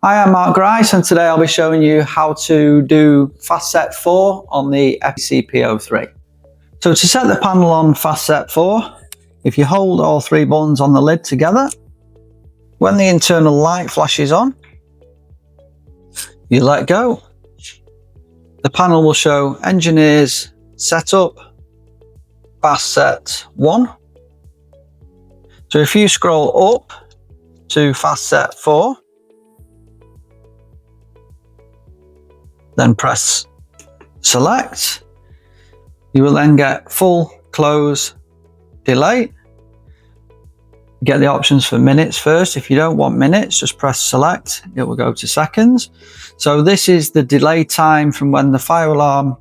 Hi, I'm Mark Grice, and today I'll be showing you how to do fast set 4 on the FCP-03. So to set the panel on fast set 4, if you hold all 3 buttons on the lid together, when the internal light flashes on, you let go. The panel will show engineers setup fast set 1. So if you scroll up to fast set 4, then press select, you will then get full, close, delay. You get the options for minutes first. If you don't want minutes, just press select, it will go to seconds. So this is the delay time from when the fire alarm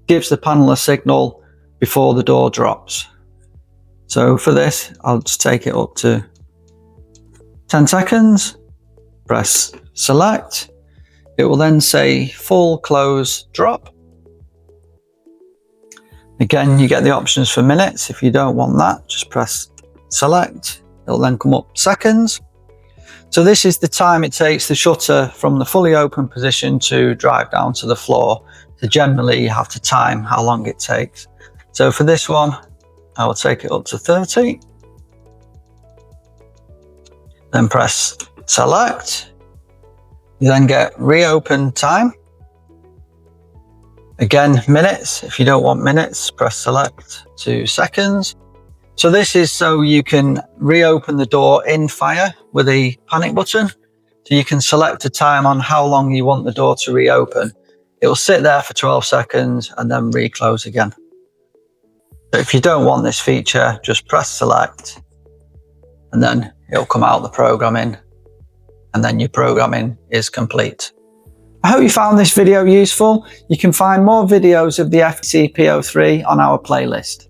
gives the panel a signal before the door drops. So for this, I'll just take it up to 10 seconds, press select. It will then say full, close, drop. Again, you get the options for minutes. If you don't want that, just press select. It'll then come up seconds. So this is the time it takes the shutter from the fully open position to drive down to the floor. So generally you have to time how long it takes. So for this one, I will take it up to 30. Then press select. You then get reopen time. Again, minutes. If you don't want minutes, press select to seconds. So this is so you can reopen the door in fire with a panic button. So you can select a time on how long you want the door to reopen. It will sit there for 12 seconds and then reclose again. But if you don't want this feature, just press select and then it'll come out the programming, and then your programming is complete. I hope you found this video useful. You can find more videos of the FCP-03 on our playlist.